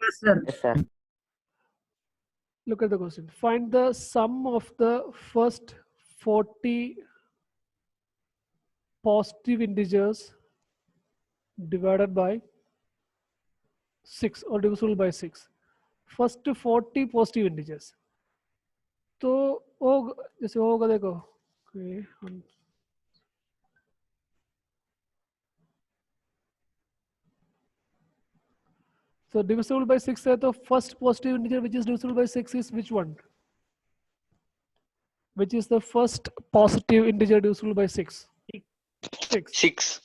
Yes, sir. Yes, sir. Look at the question. Find the sum of the first 40 positive integers divided by 6 or divisible by 6. First 40 positive integers. तो वो जैसे वो होगा देखो okay, so divisible by 6 है तो first positive integer which is divisible by 6 is which one? Which is the first positive integer divisible by 6? 6. 6.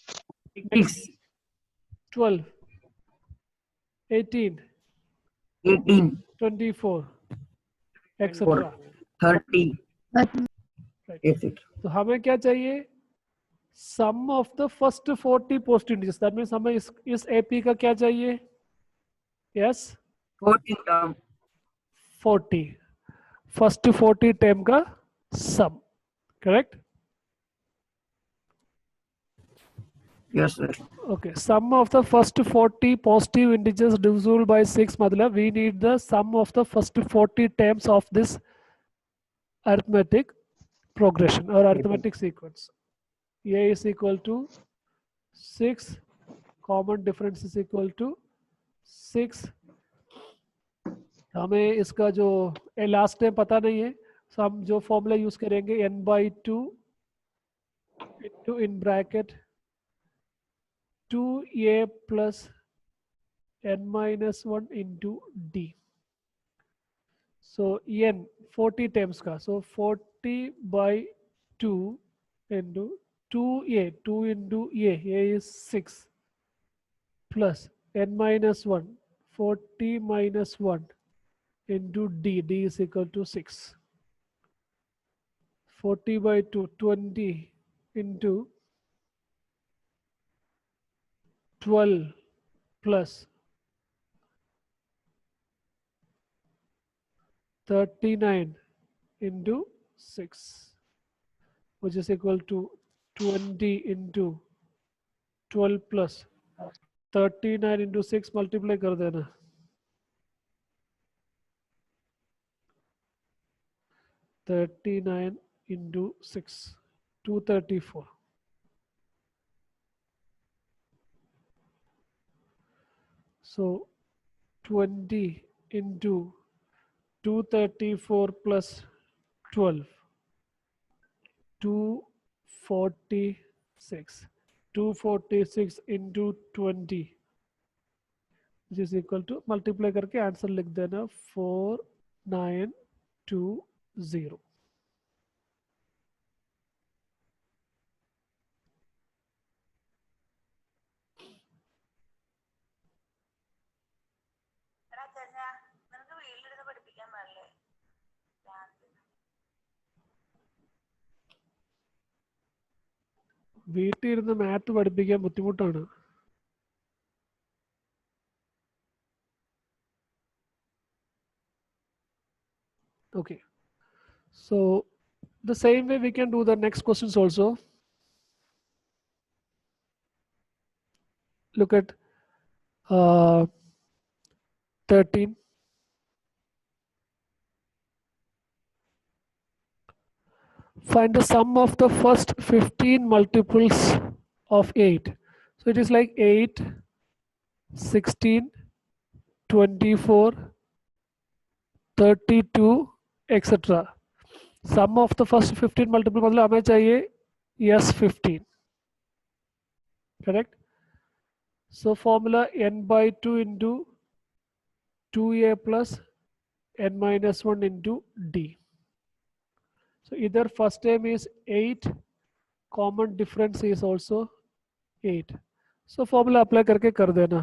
Next, 12, 18, 18, 24, 4, etc. 30, Right. etc. तो हमें क्या चाहिए? Sum of the first 40 positive integers. That means हमें इस AP का क्या चाहिए? Yes, 14 term. 40. First 40 term का sum. Correct? Yes, sir. Okay. Sum of the first 40 positive integers divisible by 6 मतलब we need the sum of the first 40 terms of this arithmetic progression or arithmetic sequence. A is equal to 6, common difference is equal to 6. हमें इसका जो last time पता नहीं है, तो हम जो फॉर्मूला यूज करेंगे n/2 into in bracket 2a plus n minus 1 into d. So n 40 times का, so 40 by 2 into 2a, 2 into a is 6 plus n minus 1, 40 minus 1 into d is equal to 6. 40 by 2, 20 into 12 plus 39 into 6, which is equal to 20 into 12 plus 39 into 6 multiply कर देना. (39 into 6) 234. So 20 into 234 plus 12, 246. 246 into 20, which is equal to, multiply करके answer लिख देना 4920. വീട്ടിൽ ഇരുന്ന് math പഠിപ്പിക്കാൻ ബുദ്ധിമുട്ടാണ്. Okay, so the same way we can do the next questions also. Look at 13. Find the sum of the first 15 multiples of 8. So it is like 8, 16, 24, 32, etc. Sum of the first 15 multiple मतलब हमें चाहिए yes 15. Correct? So formula n/2 into 2a plus n minus 1 into d. So either first term is 8, common difference is also 8. So formula apply करके कर देना.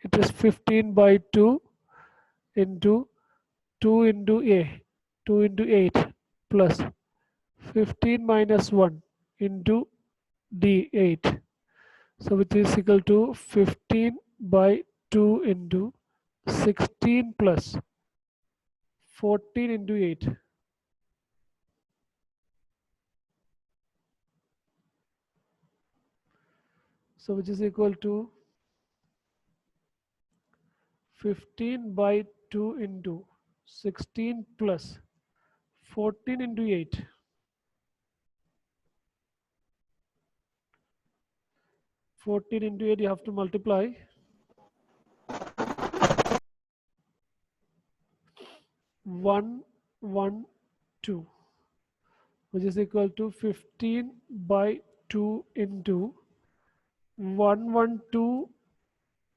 It is 15 by 2 into 2 into a, 2 into 8 plus 15 minus 1 into d 8. So which is equal to 15 by 2 into 16 plus 14 into 8. So which is equal to 15 by 2 into 16 plus 14 into 8. 14 into 8 you have to multiply. 112, which is equal to 15 by 2 into 112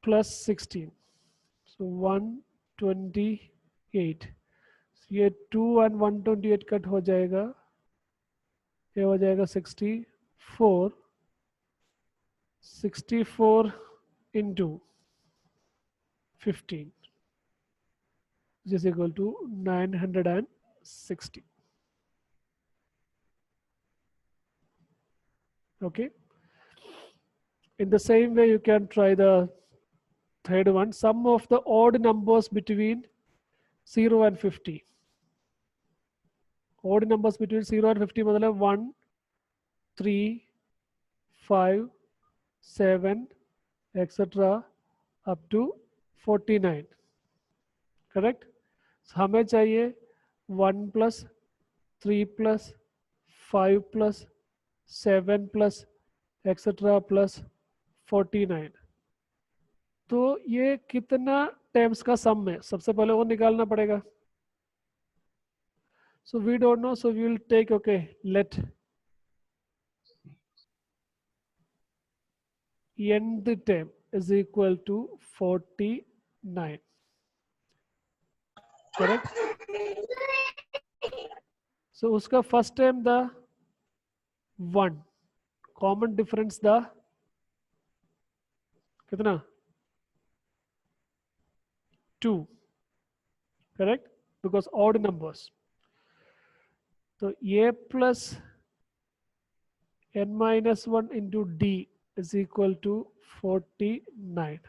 plus 16. So 128. So ये 2 and 128 cut हो जाएगा, ये हो जाएगा 64. 64 into 15, which is equal to 960. Okay. In the same way, you can try the third one. Sum of the odd numbers between 0 and 50. Odd numbers between 0 and 50 मतलब 1, 3, 5, 7, etc. up to 49. Correct? So हमें चाहिए 1 plus 3 plus 5 plus 7 plus etc. plus 49. तो ये कितना times का sum है, सबसे पहले वो निकालना पड़ेगा. So we don't know, so we will take, okay, let nth term is equal to 49. Correct? So उसका first term the 1, common difference the कितना 2. Correct? Because odd numbers. So a plus n minus 1 into d is equal to 49.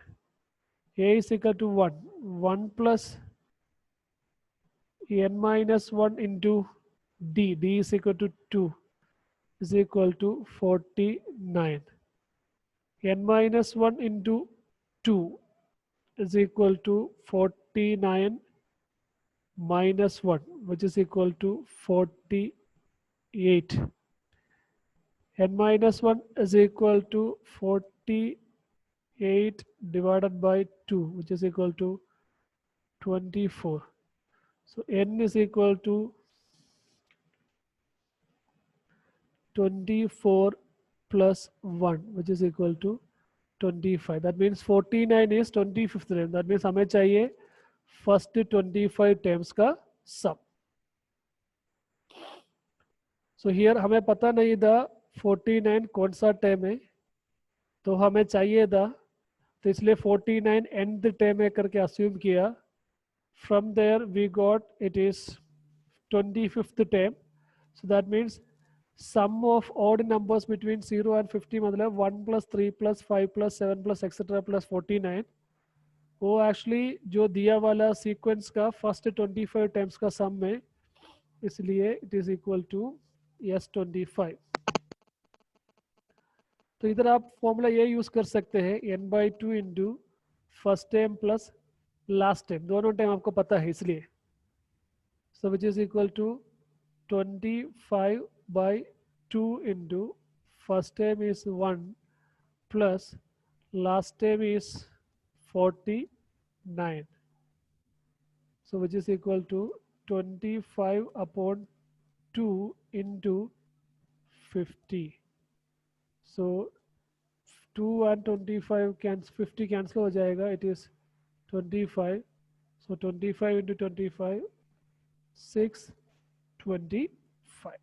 A is equal to 1. 1 plus n minus 1 into d. D is equal to 2 is equal to 49. N minus 1 into 2 is equal to 49 minus 1, which is equal to 48. N minus 1 is equal to 48 divided by 2, which is equal to 24. So n is equal to 24 plus 1, which is equal to 25. That means 49 is 25th term. That means हमें चाहिए first 25 terms का sum. So here हमें पता नहीं था 49 कौन सा term है, तो हमें चाहिए था, तो इसलिए 49 nth term है करके assume किया. From there we got it is 25th term. So that means sum of odd numbers between 0 and 50 मतलब 1 plus 3 plus 5 plus 7 plus etc. plus 49. वो एक्चुअली जो दिया वाला सीक्वेंस का फर्स्ट 25 टाइम्स का सम है, इसलिए it is equal to S25. तो इधर आप फॉर्मूला ये यूज कर सकते हैं n/2 into first time plus last time, दोनों टाइम आपको पता है इसलिए. So which is equal to 25/2 into first time is 1 plus last time is 49. So which is equal to 25 upon 2 into 50. So 2 and 25 50 cancel हो जाएगा, it is 25. So 25 into 25, 625.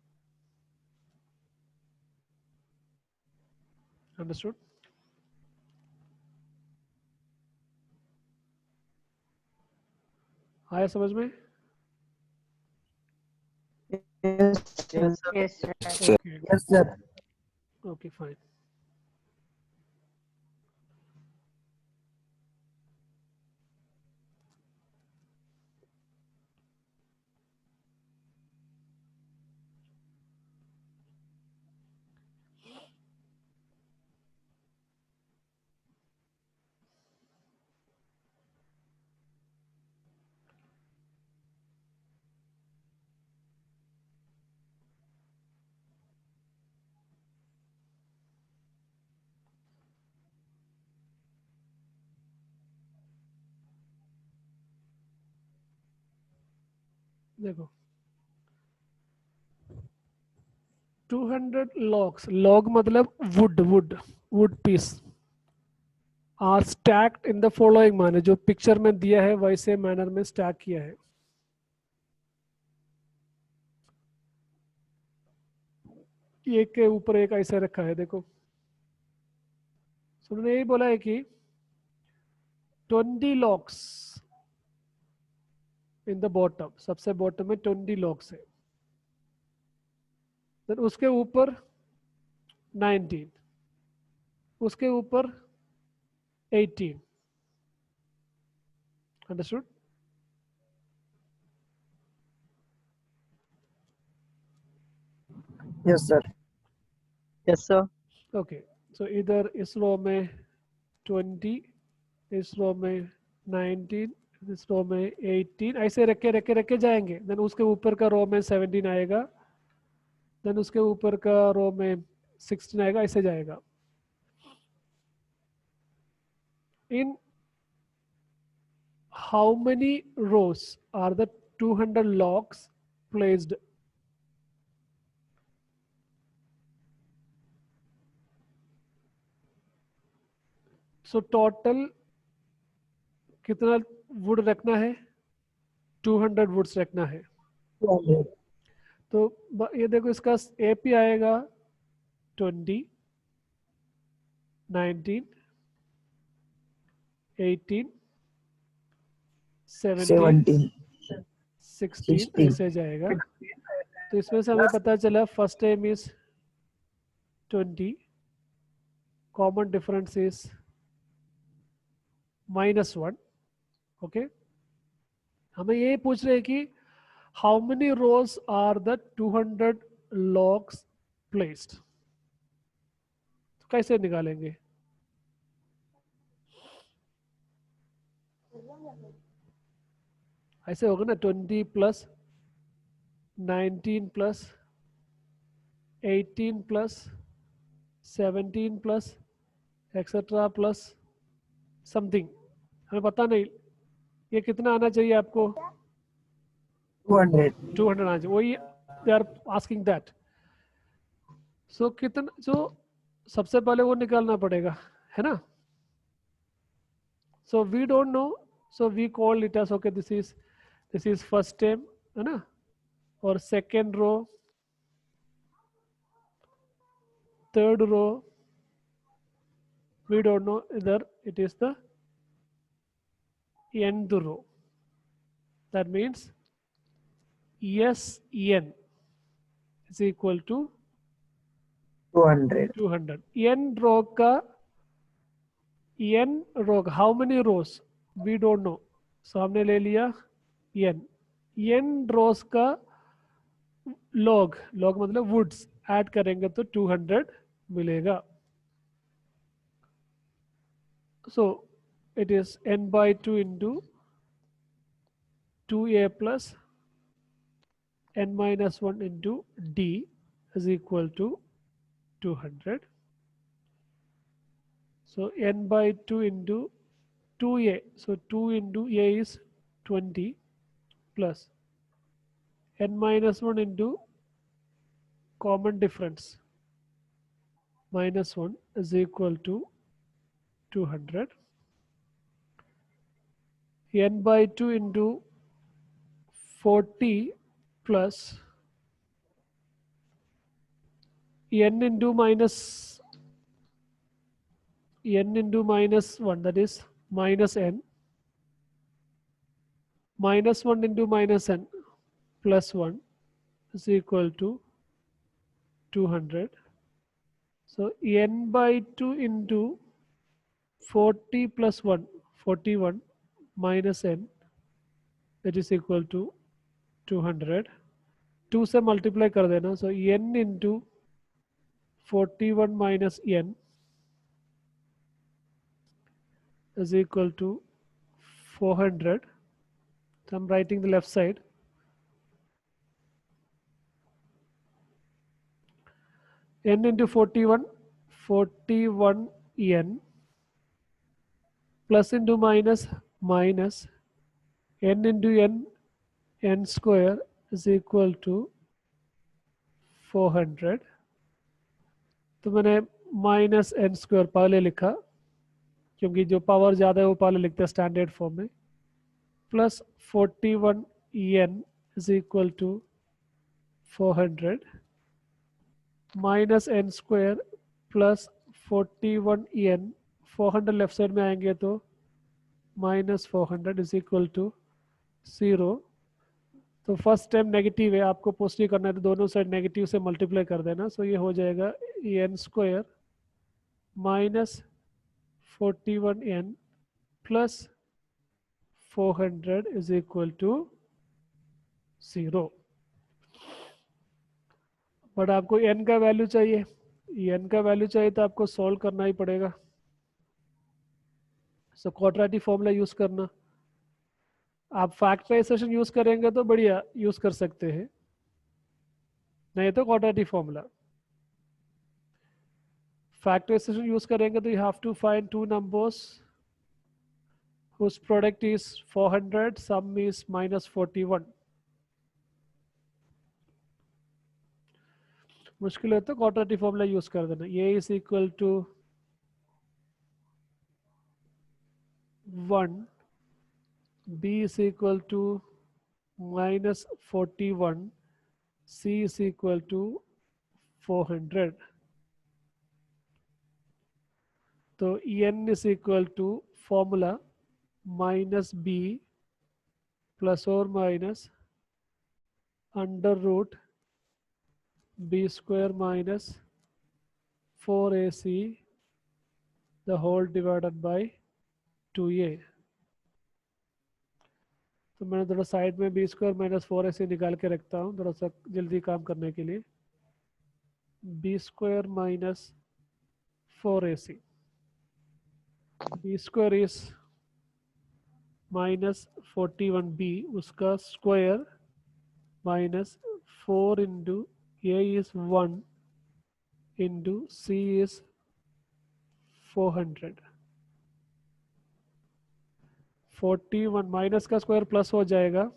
Understood? आया समझ में? Yes, sir. Yes, sir. Okay. Yes, sir. Okay, fine. देखो 200 logs, log मतलब wood piece are stacked in the following manner, जो picture में दिया है वैसे मैनर में स्टैक किया है। एक के ऊपर एक ऐसे रखा है, देखो। So, उन्होंने यही बोला है कि 20 लॉक्स इन द बॉटम, सबसे बॉटम में 20 लॉक्स है, फिर उसके ऊपर 19, उसके ऊपर 18। Understood? Yes, sir. Yes, sir. Okay, so इधर इस रो में 20, इस रो में 19, इस रो में 18, ऐसे रखे जाएंगे। देन उसके ऊपर का रो में 17 आएगा, देन उसके ऊपर का रो में 16 आएगा, ऐसे जाएगा। इन how many rows are the 200 logs placed? So total कितना वुड रखना है? 200 वुड्स रखना है। 200. तो ये देखो, इसका AP आएगा 20, 19, 18, 17, 17. 16 16. ऐसे जाएगा। तो इसमें से हमें पता चला first time is 20, common difference is -1। Okay, हमें ये पूछ रहे हैं कि how many rows are the 200 logs placed, कैसे निकालेंगे? ऐसे होगा ना, 20 plus 19 plus 18 plus 17 plus etcetera plus something, हमें पता नहीं ये कितना आना चाहिए आपको। 200. 200 आना चाहिए, वही they are asking that. So कितना, जो सबसे पहले वो निकालना पड़ेगा, है ना। So we don't know, so we call it as, okay, this is first term, है ना, और second row, third row, we don't know whether it is the nth row. That means Sn is equal to 200. 200. n row का how many rows we don't know, so हमने ले लिया n rows का log मतलब woods add करेंगे तो 200 मिलेगा। So it is n by 2 into 2a plus n minus 1 into d is equal to 200. So n by 2 into 2a. So 2 into a is 20 plus n minus 1 into common difference minus 1 is equal to 200. N by 2 into 40 plus n into minus 1, that is minus n, minus 1 into minus n plus 1 is equal to 200. So n by 2 into 40 plus 1, 41 minus n, that is equal to 200. 2 से multiply कर देना, so n into 41 minus n is equal to 400. So I'm writing the left side. N into 41, 41 n plus into minus, minus n into n n square is equal to 400. तो मैंने minus n square पहले लिखा, क्योंकि जो power ज़्यादा है वो पहले लिखते हैं स्टैंडर्ड फॉर्म में, plus 41 n is equal to 400 minus n square plus 41 n, 400 left side में आएंगे तो माइनस 400 इज इक्वल टू 0. तो फर्स्ट टाइम नेगेटिव है, आपको पॉजिटिव करना है तो दोनों साइड नेगेटिव से मल्टीप्लाई कर देना. सो ये हो जाएगा n square minus 41 n plus 400 is equal to 0. But आपको n का वैल्यू चाहिए, n का वैल्यू चाहिए तो आपको सॉल्व करना ही पड़ेगा. सो क्वाड्रेटिक फॉर्मूला यूज करना. आप फैक्टराइजेशन यूज करेंगे तो बढ़िया यूज कर सकते हैं, नहीं तो क्वाड्रेटिक फॉर्मूला. फैक्टराइजेशन यूज करेंगे तो you have to find two numbers whose product is 400, sum is minus 41. मुश्किल है तो क्वाड्रेटिक फॉर्मूला यूज कर देना. a is equal to 1, b is equal to minus 41, c is equal to 400. तो n is equal to formula minus b plus or minus under root b square minus 4ac the whole divided by 2a. तो मैंने थोड़ा side में B square minus 4ac निकाल के रखता हूँ थोड़ा सा जल्दी काम करने के लिए. B square minus 4ac, b square is minus 41b, उसका square minus 4 into a is 1 into c is 400. 41 minus का स्क्वायर प्लस हो जाएगा,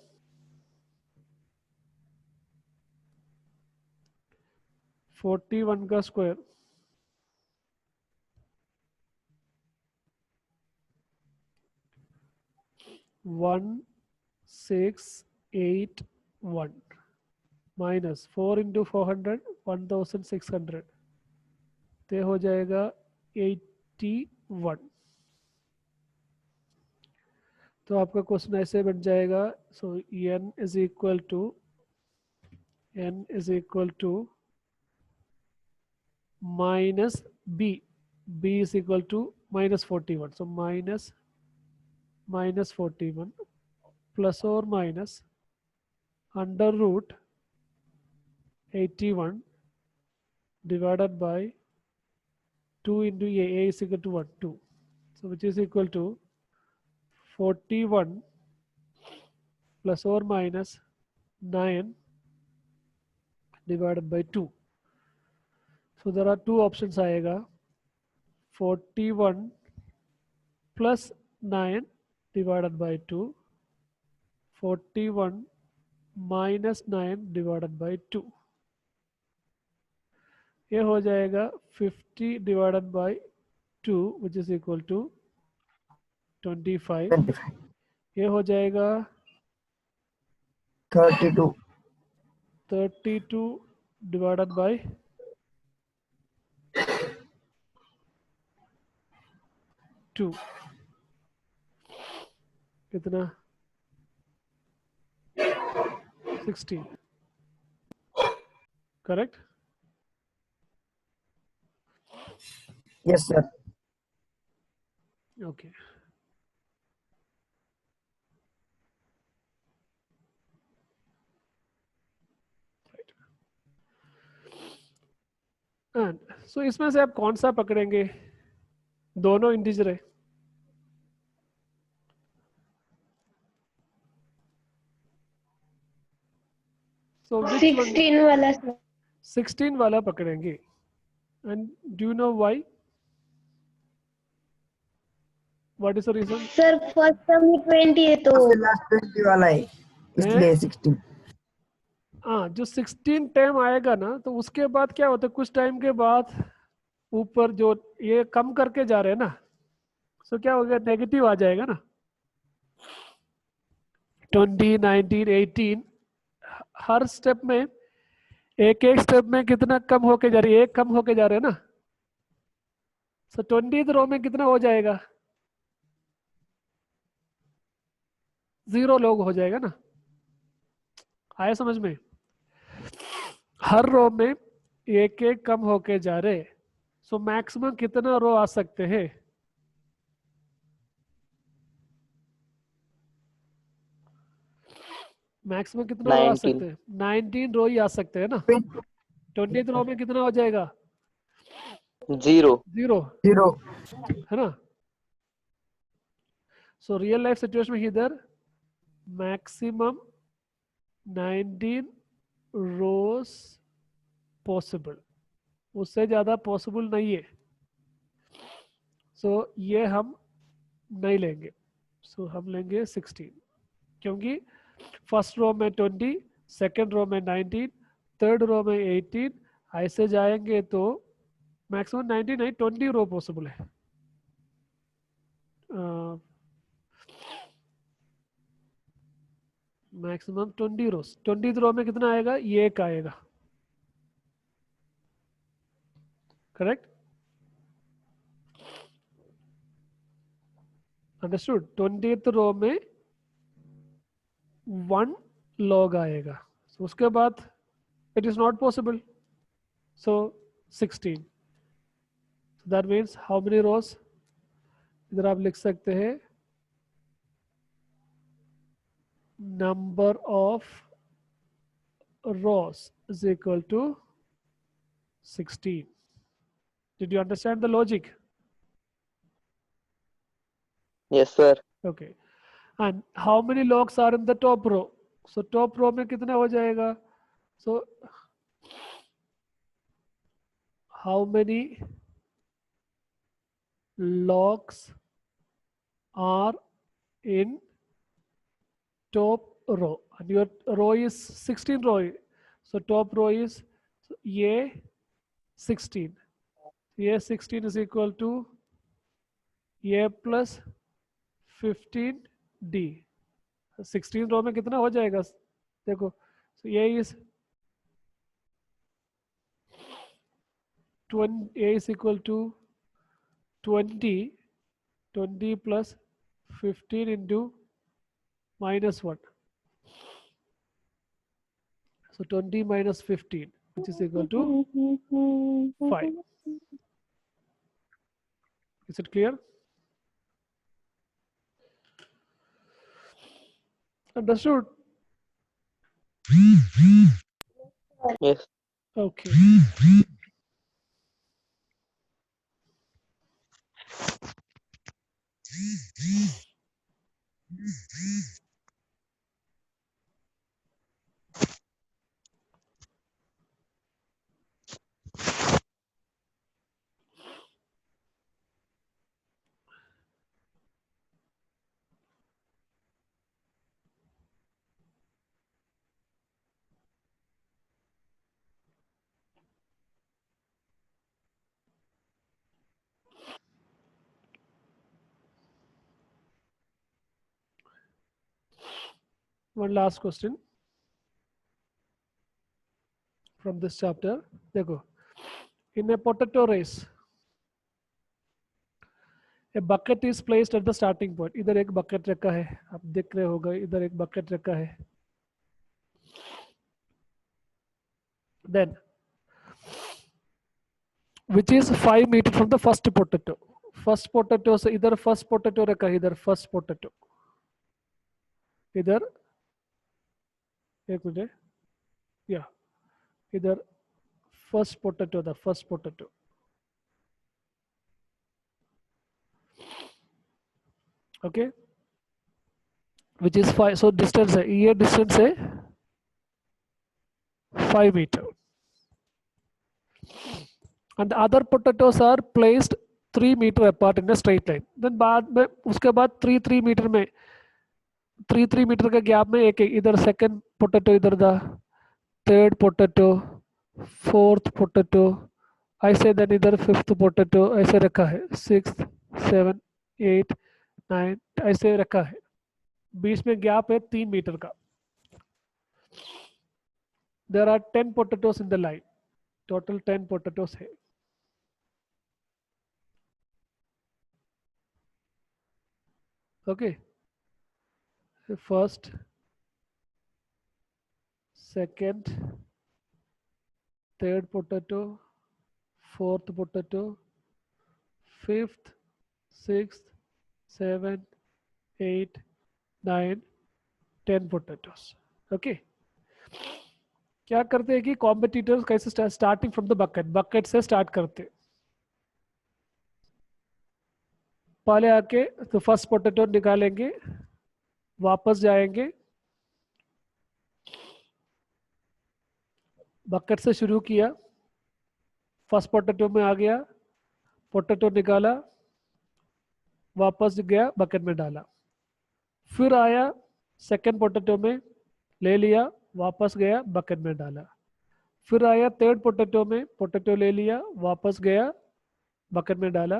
41 का स्क्वायर 1681 माइनस 4 इंटू 400 1600, तो हो जाएगा 81. तो आपका क्वेश्चन ऐसे बन जाएगा. So n is equal to minus b, b is equal to minus 41. So minus 41 plus और minus under root 81 divided by 2 into a is equal to what? 2. So which is equal to 41 plus or minus 9 divided by 2. So there are two options आएगा, 41 plus 9 divided by 2, 41 minus 9 divided by 2. ये हो जाएगा 50 divided by 2 which is equal to 25. 25, ये हो जाएगा 32, 32 divided by 2. कितना? 16. Correct? yes sir. Okay. Right. And so इसमें से आप कौन सा पकड़ेंगे? दोनों इंटीजर है. So which one? 16 वाला sir. 16 वाला पकड़ेंगे. And do you know why? What is the reason? Sir first term में 20 है तो सबसे लास्ट 20 वाला है, इसलिए 16। हाँ, जो 16 टाइम आएगा ना, तो उसके बाद क्या होता है, कुछ टाइम के बाद ऊपर जो ये कम करके जा रहे हैं ना, सो क्या हो गया, नेगेटिव आ जाएगा ना। 20, 19, 18, हर स्टेप में एक एक स्टेप में कितना कम होके जा रही है, एक कम होके जा रहे हैं ना। सो 20th रो में कितना हो जाएगा, 0 लोग हो जाएगा ना। आया समझ में? हर रो में एक एक कम होके जा रहे, सो मैक्सिमम कितना रो आ सकते हैं, मैक्सिमम कितना रो आ 19 सकते हैं, 19 रो ही आ सकते हैं ना। 20th रो में कितना हो जाएगा, 0 0, 0 है ना। सो रियल लाइफ सिचुएशन में इधर मैक्सिमम 19 रोज पॉसिबल, उससे ज़्यादा पॉसिबल नहीं है। सो ये हम नहीं लेंगे, सो हम लेंगे 16, क्योंकि फर्स्ट रो में 20, सेकेंड रो में 19, थर्ड रो में 18, ऐसे जाएंगे तो मैक्सिमम 19 नहीं 20 रो पॉसिबल है। मैक्सिमम 20 रोज, 20 रो में कितना आएगा, ये एक आएगा, करेक्ट, अंडरस्टूड। 20th रो में 1 लॉग आएगा, so उसके बाद it is not possible, so 16, so that means how many rows, इधर आप लिख सकते हैं number of rows is equal to 16. Did you understand the logic? yes sir Okay. And how many logs are in the top row? So top row में कितना हो जाएगा, so how many logs are in top row, and your row is 16 row, so top row is ये 16, ये 16 is equal to ये plus 15d, 16 रो में कितना हो जाएगा, देखो, so ये is 20, a is equal to 20 plus 15 into -1, so 20 minus 15, which is equal to 5. Is it clear? Understood? yes Okay. One last question from this chapter. देखो, in a potato race, a bucket is placed at the starting point. इधर एक bucket रखा है, आप देख रहे होगा, इधर एक bucket रखा है. Then, which is 5 meters from the first potato. First potato से इधर first potato रखा है, इधर first potato. इधर एक मिनट, या इधर first potato, the first potato. Okay, which is 5, so distance है, ये distance है 5 meter, and the other potatoes are placed 3 meter apart in a straight line. Then बाद में उसके बाद 3 meter में 3 मीटर के गैप में एक इधर सेकंड पोटैटो इधर था, थर्ड पोटैटो, फोर्थ पोटैटो, ऐसे देन इधर फिफ्थ पोटैटो ऐसे रखा है, 6 7 8 9 ऐसे रखा है, बीच में गैप है 3 मीटर का. There are 10 potatoes in the line. Total 10 potatoes है. Okay. So first, second, third potato, fourth potato, fifth, sixth, seventh, eighth, 9, 10 potatoes. Okay. क्या करते हैं कि कॉम्पिटिटर्स कैसे स्टार्टिंग फ्रॉम द बकेट से स्टार्ट करते हैं. पहले आके तो फर्स्ट पोटैटो निकालेंगे, वापस जाएंगे, बकेट से शुरू किया, फर्स्ट पोटैटो में आ गया, पोटैटो निकाला, वापस गया बकेट में डाला, फिर आया सेकंड पोटैटो में ले लिया, वापस गया बकेट में डाला, फिर आया थर्ड पोटैटो में पोटैटो ले लिया, वापस गया बकेट में डाला,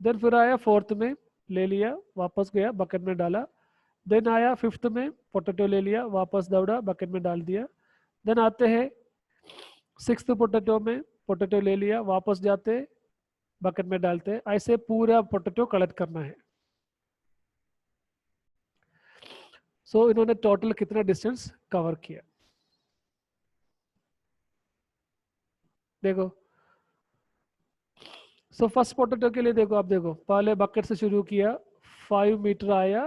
देन फिर आया फोर्थ में ले लिया, वापस गया बकेट में डाला, देन आया फिफ्थ में पोटैटो ले लिया, वापस दौड़ा बकेट में डाल दिया, देन आते हैं सिक्स्थ पोटैटो में पोटैटो ले लिया, वापस जाते बकेट में डालते, ऐसे पूरा पोटैटो कलेक्ट करना है. सो इन्होंने टोटल कितना डिस्टेंस कवर किया देखो. सो फर्स्ट पोटैटो के लिए देखो, आप देखो पहले बकेट से शुरू किया, 5 मीटर आया,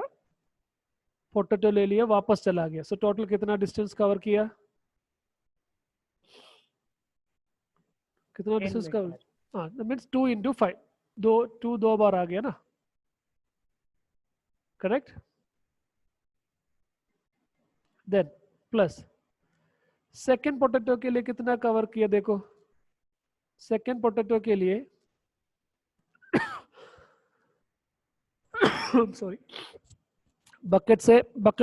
पोटैटो ले लिया, वापस चला गया. सो टोटल कितना डिस्टेंस कवर किया, कितना डिस्टेंस कवर. हाँ मीन्स 2 इंटू 5, दो बार आ गया ना, correct. Then plus second potato के लिए कितना कवर किया देखो. सेकेंड पोटैटो के लिए सॉरी, बकेट से 5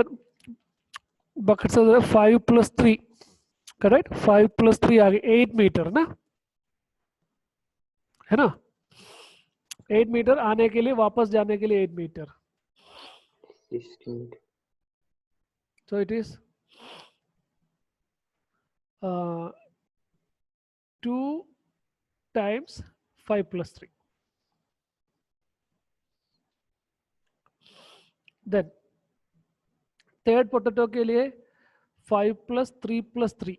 + 3, करेक्ट, 5 + 3 आ गया 8 मीटर ना, है ना. 8 मीटर आने के लिए, वापस जाने के लिए 8 metre. 16. So it is 2 times 5 + 3. Then third potato के लिए 5 + 3 + 3.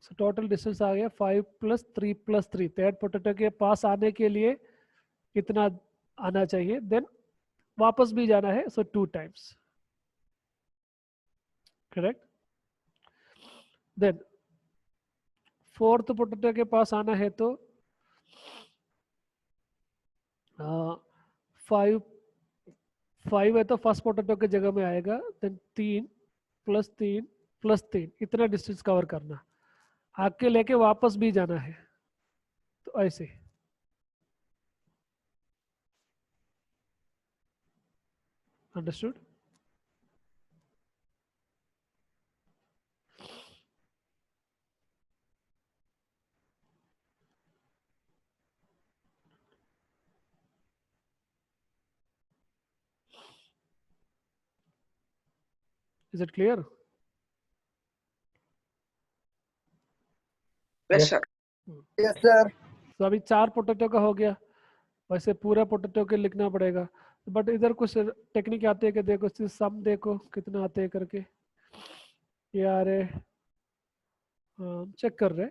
So टोटल डिस्टेंस आ गया 5 + 3 + 3. थर्ड पोटैटो के पास आने के लिए इतना आना चाहिए, देन वापस भी जाना है, so 2 times, correct. Then fourth potato के पास आना है तो 5 है तो फर्स्ट पोटैटो के जगह में आएगा, देन 3 + 3 + 3, इतना डिस्टेंस कवर करना, आके लेके वापस भी जाना है, तो ऐसे. Understood. Is it clear. Yes, sir. Yes, sir. तो अभी 4 पोटैटो का हो गया, वैसे पूरा पोटैटो के लिखना पड़ेगा, बट इधर कुछ टेक्निक आती है कि देखो सम देखो कितना आते हैं करके, ये आ रहे, चेक कर रहे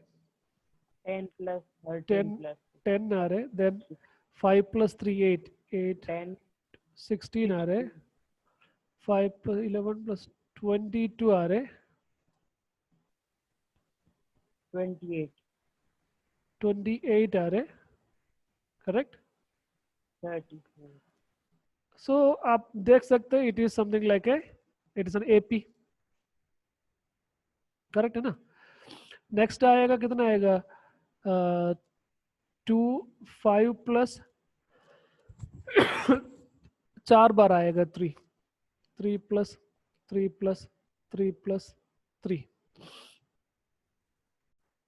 10 plus 13 plus 10 आ रहे, देन 5 + 3 8 10 16 आ रहे, 5 + 11 + 22 आ रहे, 28 28 आ रहे, करेक्ट. 34 सो आप देख सकते हैं, it is something like it is an AP, correct है ना. नेक्स्ट आएगा कितना आएगा, 2 5 + 4 बार आएगा 3 + 3 प्लस 3 प्लस 3,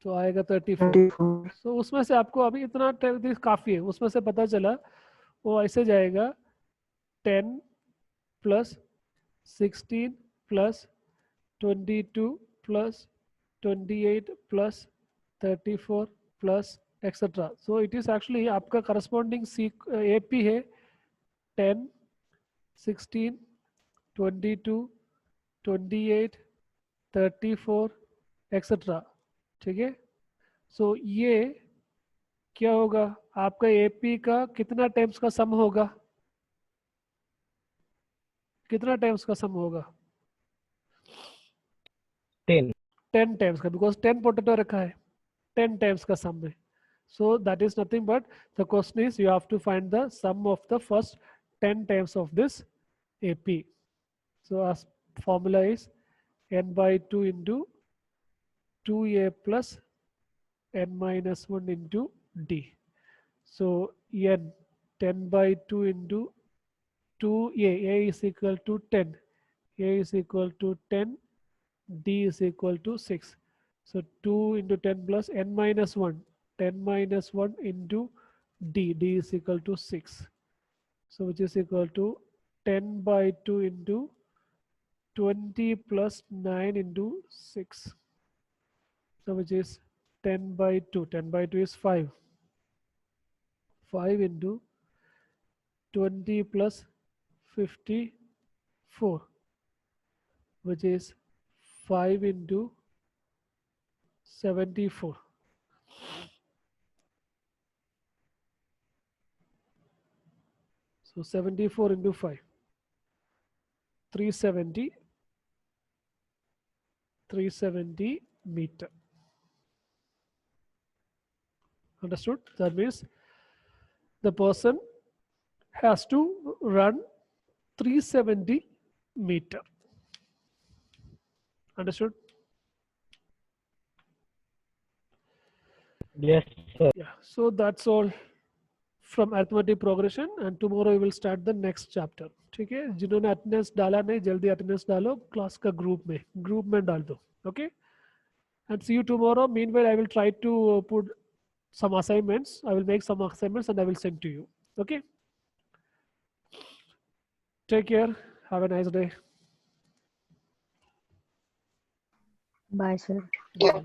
तो आएगा 34। 24. सो उसमें से आपको अभी इतना काफ़ी है, उसमें से पता चला वो ऐसे जाएगा 10 plus 16 plus 22 plus 28 plus 34 plus etcetera. So it is actually आपका करस्पॉन्डिंग ए पी है 10, 16, 22, 28, 34 एक्सेट्रा, ठीक है। सो ये क्या होगा, आपका एपी का कितना टाइम्स का सम होगा, कितना टाइम्स का सम होगा? 10. 10 टाइम्स का, बिकॉज 10 पोटेटो रखा है, 10 टाइम्स का सम है। So that is nothing but the question is you have to find the sum of the first 10 times of this AP. सो as formula is n by 2 into 2a plus n minus 1 into d. So n 10 by 2 into 2a, a is equal to 10, a is equal to 10, d is equal to 6. So 2 into 10 plus n minus 1, 10 minus 1 into d, d is equal to 6. So which is equal to 10 by 2 into 20 plus 9 into 6. So which is 10 by 2. 10 by 2 is 5. 5 into 20 plus 54, which is 5 into 74. So 74 into 5, 370 meter. Understood? That means the person has to run 370 meter. Understood? Yes, sir. Yeah. So that's all from arithmetic progression, and tomorrow we will start the next chapter. ठीक है, जिन्होंने attendance डाला नहीं जल्दी attendance डालो class का group में डाल दो. Okay, and see you tomorrow. Meanwhile, I will try to put some assignments. I will make some assignments and I will send to you. Okay, take care, have a nice day. Bye, sir. Bye.